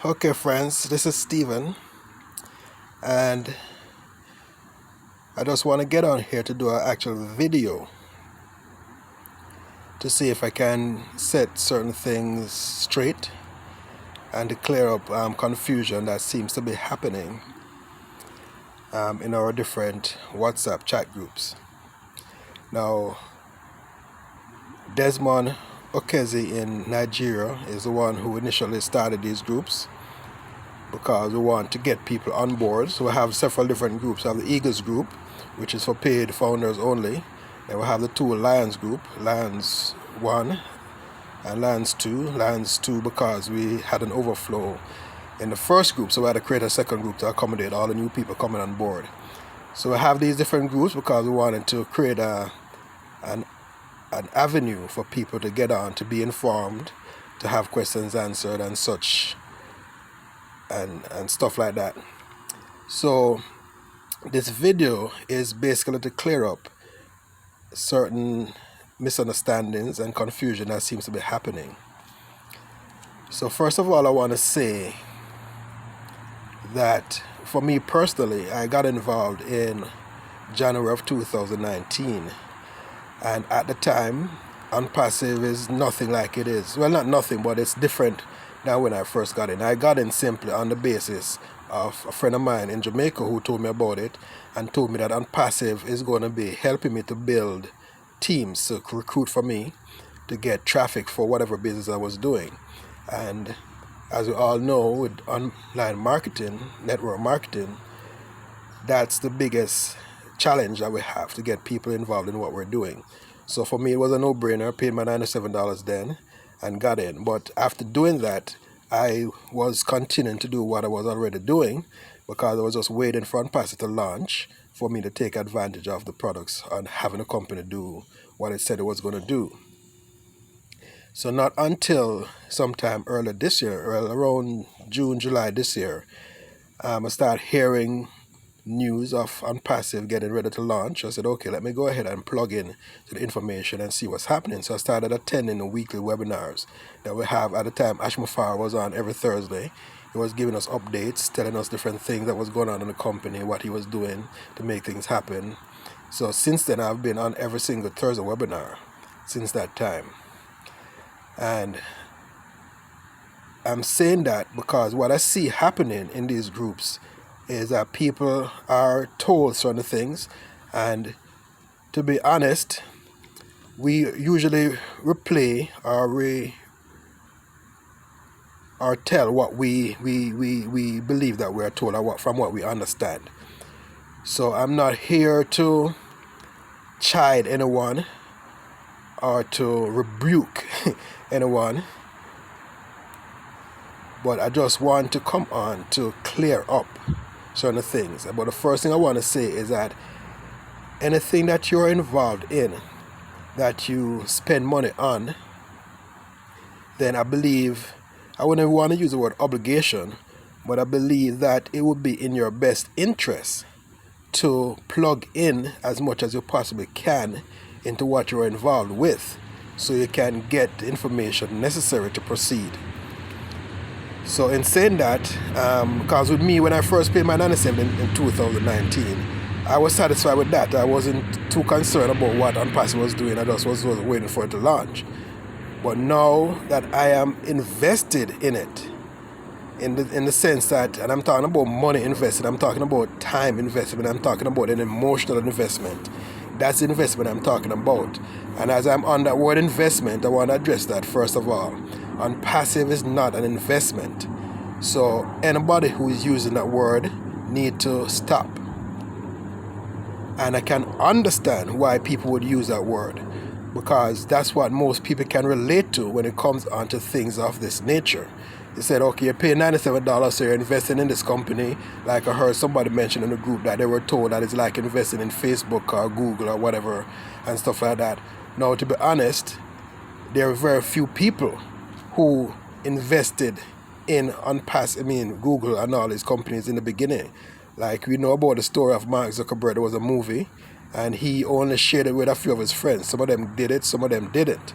Okay, friends, this is Steven, and I just want to get on here to do an actual video to see if I can set certain things straight and to clear up confusion that seems to be happening in our different WhatsApp chat groups. Now, Desmond Okezi in Nigeria is the one who initially started these groups, because we want to get people on board. So we have several different groups. We have the Eagles group, which is for paid founders only. Then we have the two Lions group, Lions 1 and Lions 2. Lions 2 because we had an overflow in the first group, so we had to create a second group to accommodate all the new people coming on board. So we have these different groups because we wanted to create an avenue for people to get on, to be informed, to have questions answered and such, and stuff like that. So this video is basically to clear up certain misunderstandings and confusion that seems to be happening. So first of all, I want to say that for me personally, I got involved in January of 2019, and at the time OnPassive is nothing like it is. Well, not nothing, but it's different than when I first got in. I got in simply on the basis of a friend of mine in Jamaica who told me about it and told me that OnPassive is going to be helping me to build teams to recruit for me to get traffic for whatever business I was doing. And as we all know, with online marketing, network marketing, that's the biggest challenge that we have, to get people involved in what we're doing. So for me, it was a no-brainer. I paid my $97 then and got in. But after doing that, I was continuing to do what I was already doing, because I was just waiting for OnPassive to launch for me to take advantage of the products and having the company do what it said it was going to do. So not until sometime earlier this year, around June, July this year, I started hearing news of OnPassive getting ready to launch. I said, okay, let me go ahead and plug in to the information and see what's happening. So I started attending the weekly webinars that we have. At the time, Ash Mufar was on every Thursday. He was giving us updates, telling us different things that was going on in the company, what he was doing to make things happen. So since then, I've been on every single Thursday webinar since that time. And I'm saying that because what I see happening in these groups is that people are told certain things, and to be honest, we usually replay or tell what we believe that we are told, or from what we understand. So I'm not here to chide anyone or to rebuke anyone, but I just want to come on to clear up certain things. But the first thing I want to say is that anything that you're involved in, that you spend money on, then I believe, I wouldn't want to use the word obligation, but I believe that it would be in your best interest to plug in as much as you possibly can into what you're involved with, so you can get the information necessary to proceed. So in saying that, because with me, when I first paid my $97 in 2019, I was satisfied with that. I wasn't too concerned about what OnPassive was doing. I just was waiting for it to launch. But now that I am invested in it, in the sense that, and I'm talking about money invested, I'm talking about time investment, I'm talking about an emotional investment. That's the investment I'm talking about. And as I'm on that word investment, I want to address that first of all. OnPassive is not an investment. So anybody who is using that word need to stop. And I can understand why people would use that word, because that's what most people can relate to when it comes onto things of this nature. They said, okay, you're paying $97, so you're investing in this company. Like I heard somebody mention in the group that they were told that it's like investing in Facebook or Google or whatever and stuff like that. Now, to be honest, there are very few people who invested in OnPassive, Google and all these companies in the beginning. Like, we know about the story of Mark Zuckerberg. There was a movie, and he only shared it with a few of his friends. Some of them did it, some of them didn't.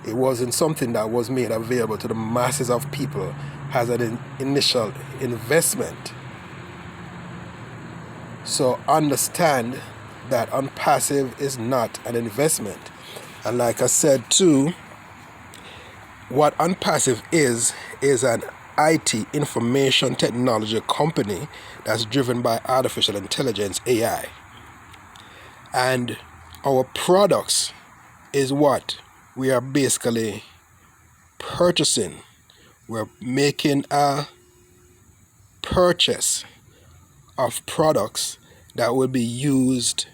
It wasn't something that was made available to the masses of people has an initial investment. So understand that OnPassive is not an investment. And like I said too, what OnPassive is an IT information technology company that's driven by artificial intelligence, AI. And our products is what we are basically purchasing. We're making a purchase of products that will be used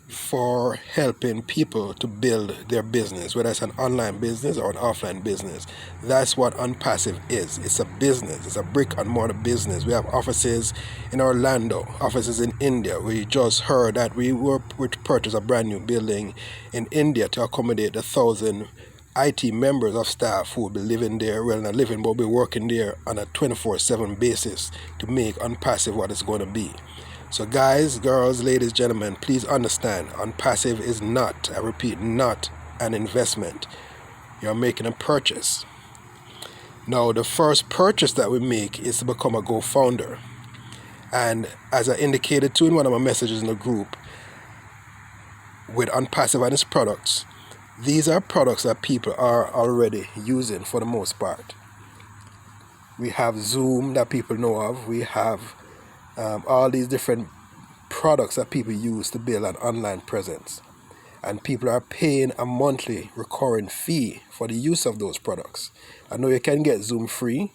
for helping people to build their business, whether it's an online business or an offline business. That's what OnPassive is. It's a business. It's a brick and mortar business. We have offices in Orlando, offices in India. We just heard that we purchased a brand new building in India to accommodate 1,000 IT members of staff who will be living there, well, not living, but will be working there on a 24/7 basis to make OnPassive what it's going to be. So guys, girls, ladies, gentlemen, please understand, OnPassive is not, I repeat, not an investment. You're making a purchase. Now, the first purchase that we make is to become a co-founder. And as I indicated too in one of my messages in the group, with OnPassive and its products, these are products that people are already using for the most part. We have Zoom that people know of. We have all these different products that people use to build an online presence. And people are paying a monthly recurring fee for the use of those products. I know you can get Zoom free,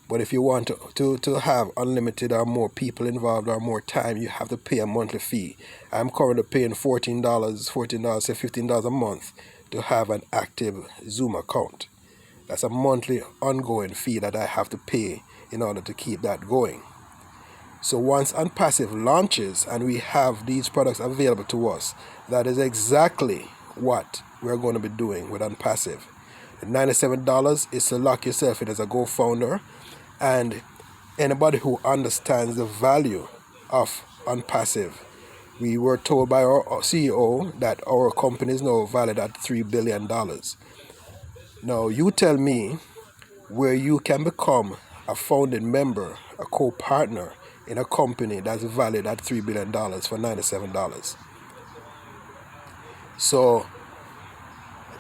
but if you want to have unlimited or more people involved or more time, you have to pay a monthly fee. I'm currently paying $14, say $15 a month to have an active Zoom account. That's a monthly ongoing fee that I have to pay in order to keep that going. So once OnPassive launches and we have these products available to us, that is exactly what we're going to be doing with OnPassive. The $97 is to lock yourself in as a co-founder, and anybody who understands the value of OnPassive. We were told by our CEO that our company is now valued at $3 billion. Now you tell me where you can become a founding member, a co-partner in a company that's valued at $3 billion for $97. So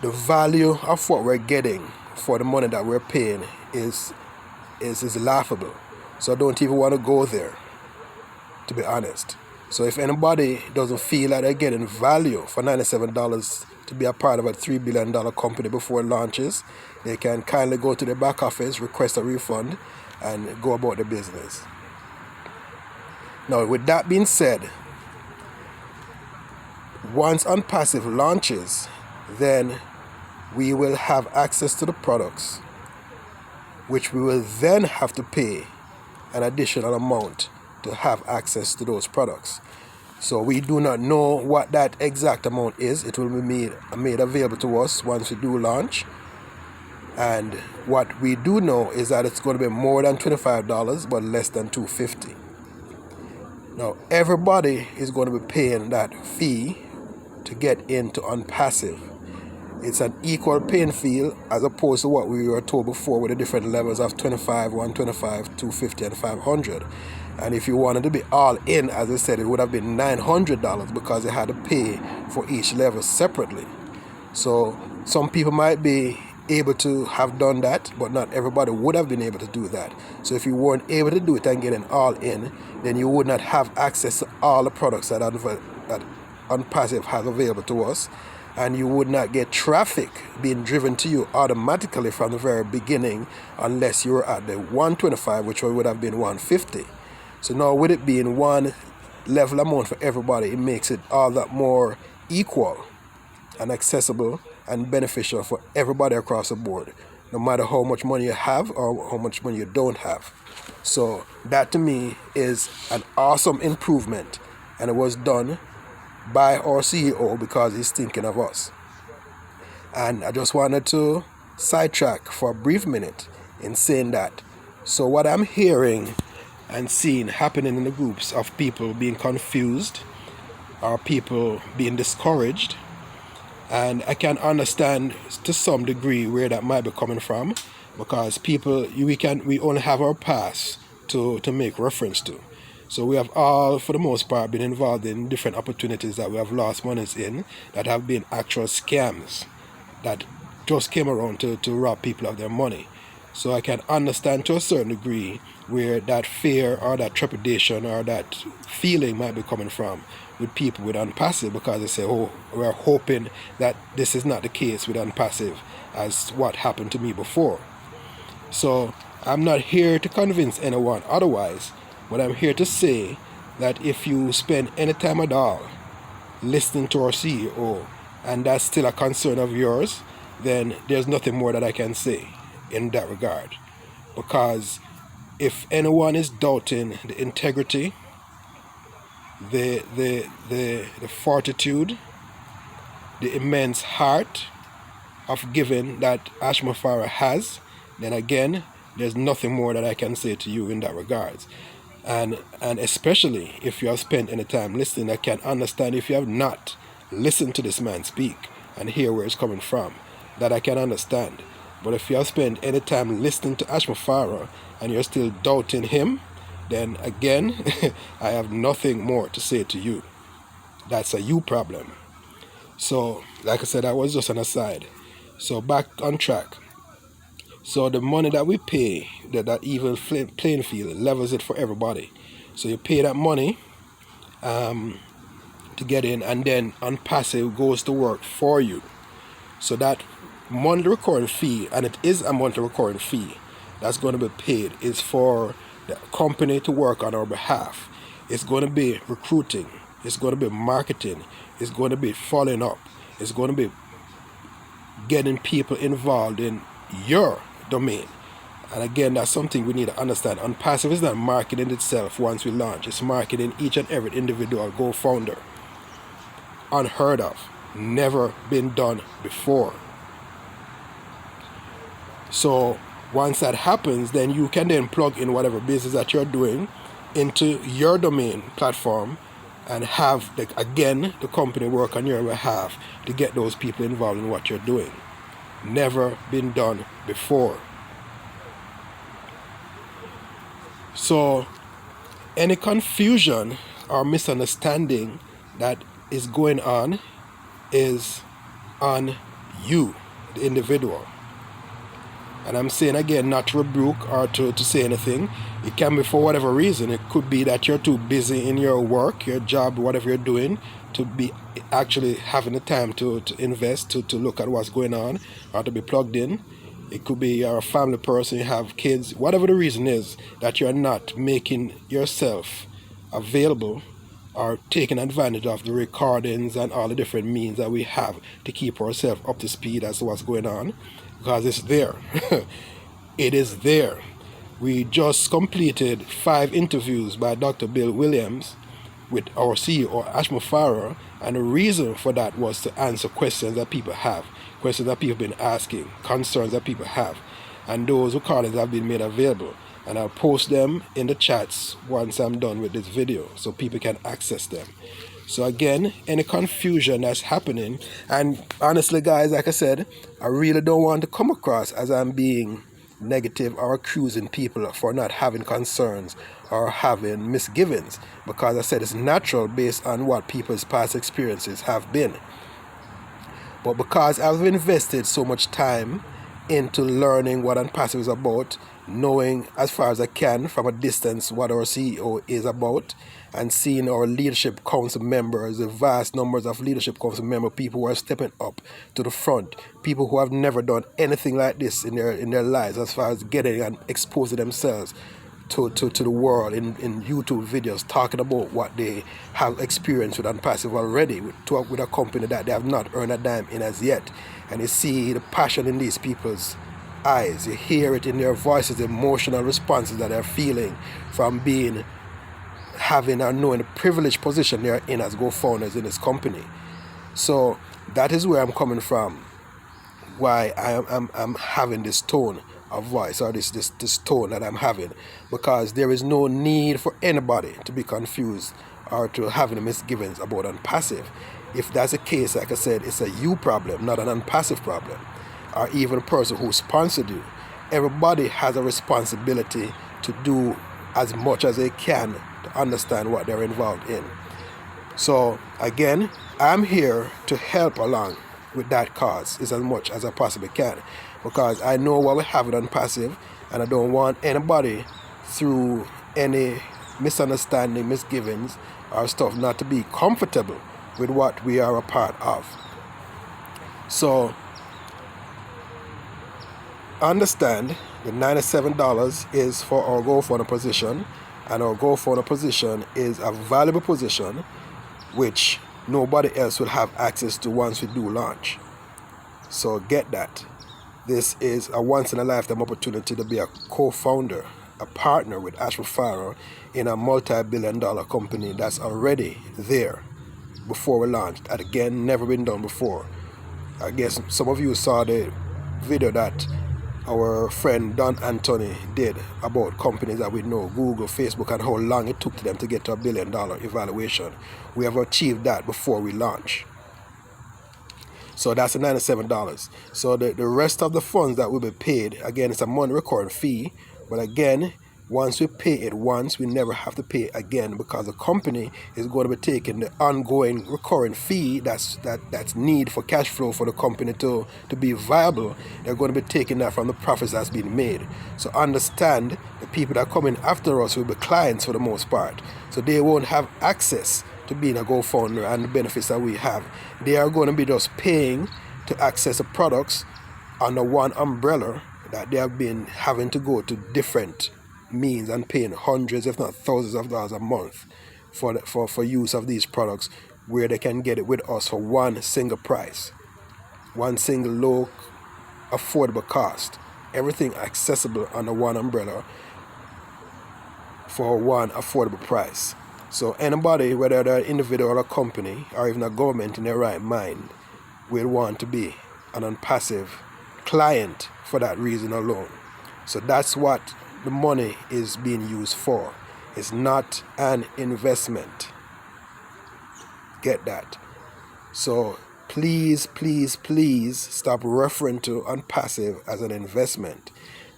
the value of what we're getting for the money that we're paying is laughable. So I don't even want to go there, to be honest. So if anybody doesn't feel that they're getting value for $97 to be a part of a $3 billion company before it launches, they can kindly go to the back office, request a refund, and go about the business. Now, with that being said, once OnPassive launches, then we will have access to the products, which we will then have to pay an additional amount to have access to those products. So we do not know what that exact amount is. It will be made available to us once we do launch. And what we do know is that it's going to be more than $25, but less than $250. Now, everybody is going to be paying that fee to get into OnPassive. It's an equal paying fee as opposed to what we were told before with the different levels of 25, 125, 250, and 500. And if you wanted to be all in, as I said, it would have been $900 because they had to pay for each level separately. So some people might be able to have done that, but not everybody would have been able to do that. So if you weren't able to do it and get an all in, then you would not have access to all the products that OnPassive has available to us, and you would not get traffic being driven to you automatically from the very beginning unless you were at the 125, which would have been 150. So now with it being one level amount for everybody, it makes it all that more equal and accessible and beneficial for everybody across the board, no matter how much money you have or how much money you don't have. So that to me is an awesome improvement, and it was done by our CEO because he's thinking of us. And I just wanted to sidetrack for a brief minute in saying that. So what I'm hearing and seeing happening in the groups of people being confused or people being discouraged, and I can understand to some degree where that might be coming from, because people, we only have our past to make reference to. So we have all, for the most part, been involved in different opportunities that we have lost monies in, that have been actual scams that just came around to rob people of their money. So I can understand to a certain degree where that fear or that trepidation or that feeling might be coming from with people with OnPassive, because they say, oh, we're hoping that this is not the case with OnPassive as what happened to me before. So I'm not here to convince anyone otherwise, but I'm here to say that if you spend any time at all listening to our CEO and that's still a concern of yours, then there's nothing more that I can say in that regard. Because if anyone is doubting the integrity, the fortitude, the immense heart of giving that Ashma Farah has, then again, there's nothing more that I can say to you in that regards. And especially if you have spent any time listening, I can understand if you have not listened to this man speak and hear where it's coming from, that I can understand. But if you have spent any time listening to Ashma Farah and you're still doubting him, then again, I have nothing more to say to you. That's a you problem. So, like I said, that was just an aside. So back on track. So the money that we pay, that even playing field levels it for everybody. So you pay that money to get in, and then OnPassive goes to work for you. So that monthly recurring fee, and it is a monthly recurring fee that's going to be paid, is for the company to work on our behalf. It's going to be recruiting, it's going to be marketing, it's going to be following up, it's going to be getting people involved in your domain. And again, that's something we need to understand. OnPassive is not marketing itself once we launch. It's marketing each and every individual co-founder. Unheard of. Never been done before. So once that happens, then you can then plug in whatever business that you're doing into your domain platform and have, again, the company work on your behalf to get those people involved in what you're doing. Never been done before. So any confusion or misunderstanding that is going on is on you, the individual. And I'm saying again, not to rebuke or to say anything. It can be for whatever reason. It could be that you're too busy in your work, your job, whatever you're doing, to be actually having the time to invest, to look at what's going on, or to be plugged in. It could be you're a family person, you have kids, whatever the reason is that you're not making yourself available or taking advantage of the recordings and all the different means that we have to keep ourselves up to speed as to what's going on, because it's there. It is there. We just completed 5 interviews by Dr. Bill Williams with our CEO, Ashma Farah, and the reason for that was to answer questions that people have, questions that people have been asking, concerns that people have, and those recordings have been made available. And I'll post them in the chats once I'm done with this video so people can access them. So again, any confusion that's happening, and honestly guys, like I said, I really don't want to come across as I'm being negative or accusing people for not having concerns or having misgivings, because I said it's natural based on what people's past experiences have been. But because I've invested so much time into learning what OnPassive is about, knowing as far as I can from a distance what our CEO is about, and seeing our leadership council members, the vast numbers of leadership council member people who are stepping up to the front, people who have never done anything like this in their lives as far as getting and exposing themselves to the world in YouTube videos, talking about what they have experienced with OnPassive already, with a company that they have not earned a dime in as yet. And you see the passion in these people's eyes, you hear it in their voices, the emotional responses that they're feeling from having or knowing the privileged position they're in as co-founders in this company. So that is where I'm coming from, why I'm having this tone of voice, or this tone that I'm having, because there is no need for anybody to be confused or to have any misgivings about OnPassive. If that's the case, like I said, it's a you problem, not an OnPassive problem, or even a person who sponsored you. everybody has a responsibility to do as much as they can to understand what they're involved in. So again, I'm here to help along with that cause as much as I possibly can, because I know what we have it on passive, and I don't want anybody through any misunderstanding, misgivings or stuff not to be comfortable with what we are a part of. So understand the $97 is for our GoFundMe position, and our GoFundMe position is a valuable position which nobody else will have access to once we do launch. So get that. This is a once-in-a-lifetime opportunity to be a co-founder, a partner with Ashford Farrow in a multi-billion-dollar company that's already there before we launched. And again, never been done before. I guess some of you saw the video that our friend Don Anthony did about companies that we know, Google, Facebook, and how long it took them to get to $1 billion evaluation. We have achieved that before we launch. So that's the $97. So the rest of the funds that will be paid, again, it's a monthly recurring fee, but again, once we pay it once, we never have to pay again, because the company is going to be taking the ongoing recurring fee that's need for cash flow for the company to be viable. They're going to be taking that from the profits that's been made. So understand, the people that come in after us will be clients for the most part. So they won't have access to being a GoFounder and the benefits that we have. They are going to be just paying to access the products under one umbrella that they have been having to go to different means and paying hundreds if not thousands of dollars a month for use of these products, where they can get it with us for one single price, one single low affordable cost, everything accessible under one umbrella for one affordable price. So anybody, whether they're an individual or a company or even a government in their right mind, will want to be an OnPassive client for that reason alone. So that's what the money is being used for. It's not an investment. Get that. So please, please, please stop referring to OnPassive as an investment.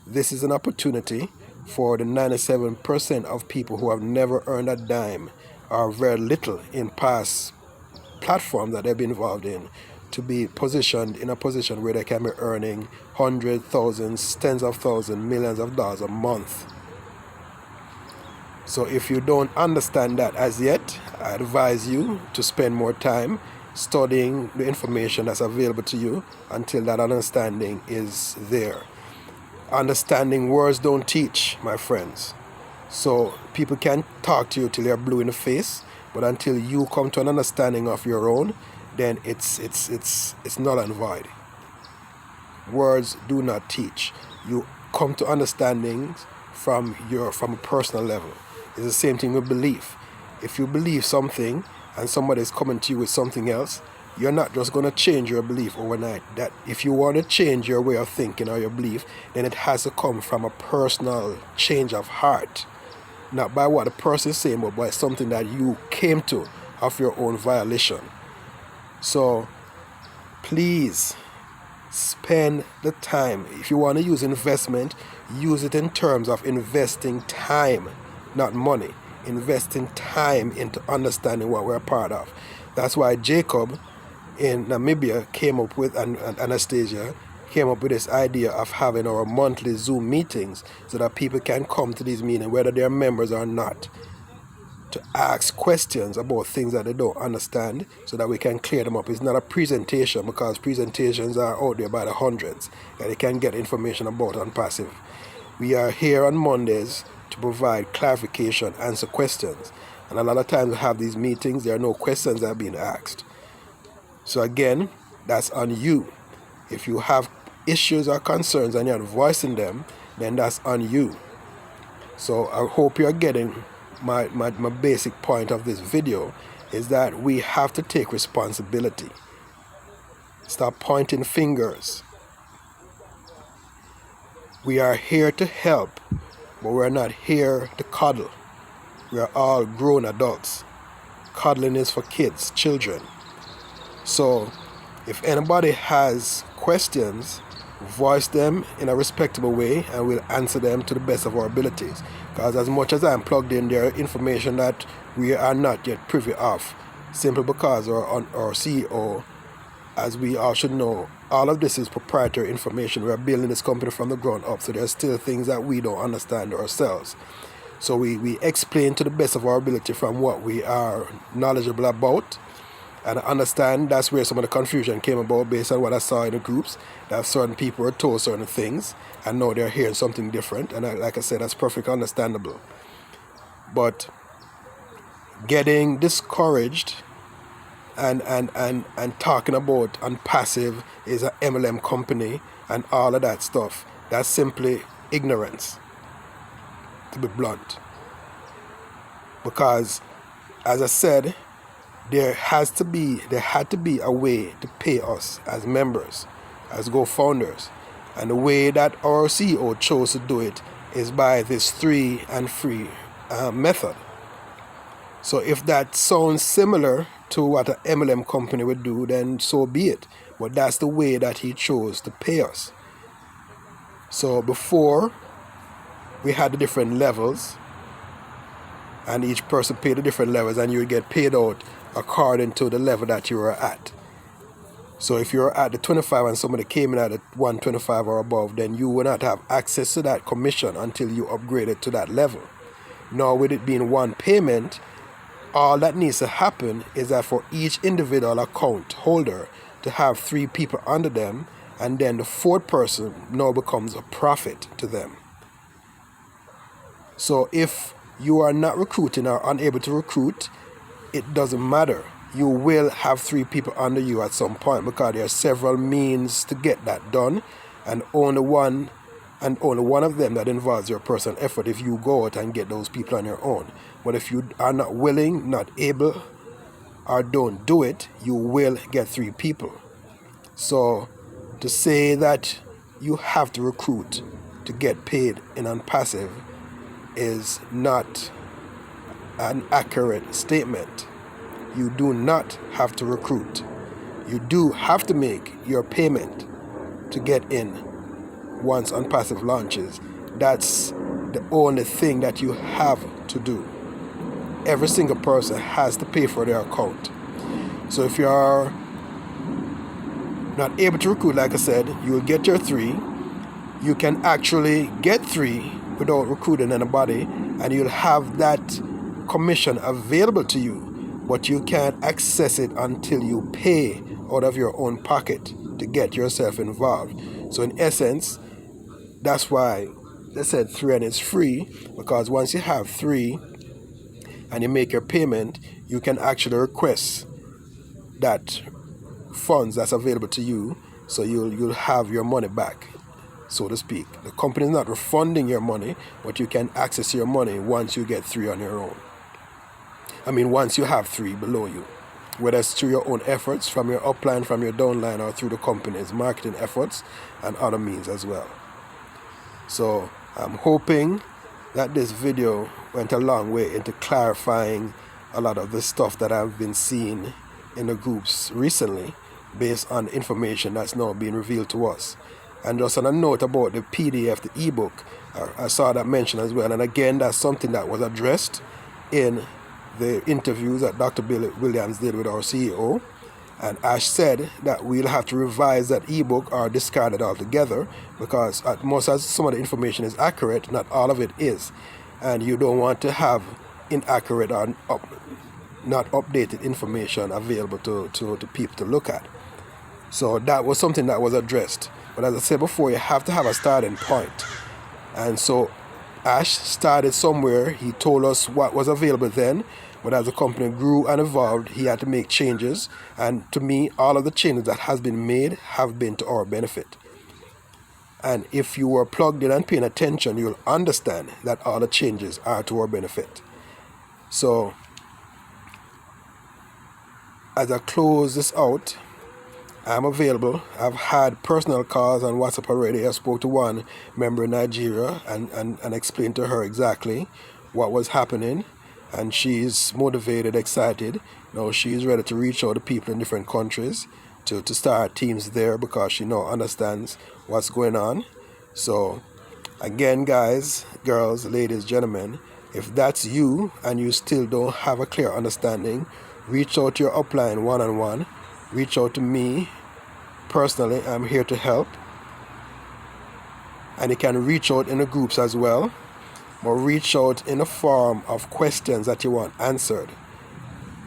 This is an opportunity for the 97% of people who have never earned a dime or very little in past platforms that they've been involved in, to be positioned in a position where they can be earning hundreds, thousands, tens of thousands, millions of dollars a month. So if you don't understand that as yet, I advise you to spend more time studying the information that's available to you until that understanding is there. Understanding words don't teach, my friends. So people can talk to you till you're blue in the face, but until you come to an understanding of your own, then it's null and void. Words do not teach. You come to understandings from a personal level. It's the same thing with belief. If you believe something and somebody is coming to you with something else, you're not just going to change your belief overnight. That if you want to change your way of thinking or your belief, then it has to come from a personal change of heart. Not by what the person is saying, but by something that you came to of your own violation. So please spend the time. If you want to use investment, use it in terms of investing time, not money. Investing time into understanding what we're a part of. That's why Jacob in Namibia came up with, and Anastasia came up with this idea of having our monthly Zoom meetings so that people can come to these meetings, whether they're members or not, to ask questions about things that they don't understand so that we can clear them up. It's not a presentation, because presentations are out there by the hundreds that they can get information about OnPassive. We are here on Mondays to provide clarification, answer questions. And a lot of times we have these meetings, there are no questions that are being asked. So again, that's on you. If you have issues or concerns and you're not voicing them, then that's on you. So I hope you're getting my basic point of this video, is that we have to take responsibility. Stop pointing fingers. We are here to help, but we're not here to cuddle. We are all grown adults. Cuddling is for kids, children. So if anybody has questions voice them in a respectable way, and we'll answer them to the best of our abilities. Because as much as I'm plugged in, there are information that we are not yet privy of, simply because our CEO, as we all should know, all of this is proprietary information. We are building this company from the ground up, so there's still things that we don't understand ourselves. So we explain to the best of our ability from what we are knowledgeable about. And I understand that's where some of the confusion came about based on what I saw in the groups, that certain people were told certain things and now they're hearing something different. And like I said, that's perfectly understandable. But getting discouraged and talking about OnPassive is an MLM company and all of that stuff, that's simply ignorance, to be blunt. Because, as I said, there had to be a way to pay us as members, as co-founders. And the way that our CEO chose to do it is by this 3 and free method. So if that sounds similar to what an MLM company would do, then so be it. But that's the way that he chose to pay us. So before, we had the different levels, and each person paid the different levels, and you would get paid out according to the level that you were at. So if you're at the 25 and somebody came in at the 125 or above, then you will not have access to that commission until you upgrade it to that level. Now, with it being one payment, all that needs to happen is that for each individual account holder to have 3 people under them, and then the 4th person now becomes a profit to them. So if you are not recruiting or unable to recruit, it doesn't matter. You will have 3 people under you at some point, because there are several means to get that done, and only one of them that involves your personal effort if you go out and get those people on your own. But if you are not willing, not able, or don't do it, you will get 3 people. So to say that you have to recruit to get paid in OnPassive is not an accurate statement. You do not have to recruit. You do have to make your payment to get in once OnPassive launches. That's the only thing that you have to do. Every single person has to pay for their account. So if you are not able to recruit, like I said, you will get your 3. You can actually get 3 without recruiting anybody, and you'll have that commission available to you, but you can't access it until you pay out of your own pocket to get yourself involved. So in essence, that's why they said 3 and it's free, because once you have 3 and you make your payment, you can actually request that funds that's available to you, so you'll have your money back, so to speak. The company is not refunding your money, but you can access your money once you get 3 on your own. Once you have 3 below you, whether it's through your own efforts, from your upline, from your downline, or through the company's marketing efforts and other means as well. So I'm hoping that this video went a long way into clarifying a lot of the stuff that I've been seeing in the groups recently, based on information that's now being revealed to us. And just on a note about the PDF, the ebook, I saw that mentioned as well. And again, that's something that was addressed in the interviews that Dr. Bill Williams did with our CEO. And Ash said that we'll have to revise that ebook or discard it altogether, because at most, as some of the information is accurate, not all of it is. And you don't want to have inaccurate or not updated information available to people to look at. So that was something that was addressed. But as I said before, you have to have a starting point. And so Ash started somewhere. He told us what was available then, but as the company grew and evolved, he had to make changes. And to me, all of the changes that has been made have been to our benefit. And if you were plugged in and paying attention, you'll understand that all the changes are to our benefit. So as I close this out, I'm available. I've had personal calls on WhatsApp already. I spoke to one member in Nigeria and explained to her exactly what was happening. And she's motivated, excited. Now she's ready to reach out to people in different countries. to start teams there because she understands what's going on. So again, guys, girls, ladies, gentlemen, if that's you and you still don't have a clear understanding, reach out to your upline one-on-one. Reach out to me personally. I'm here to help. And you can reach out in the groups as well, or reach out in the form of questions that you want answered,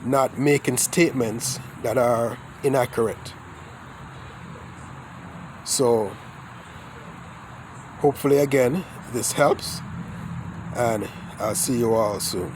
not making statements that are inaccurate. So hopefully again this helps, and I'll see you all soon.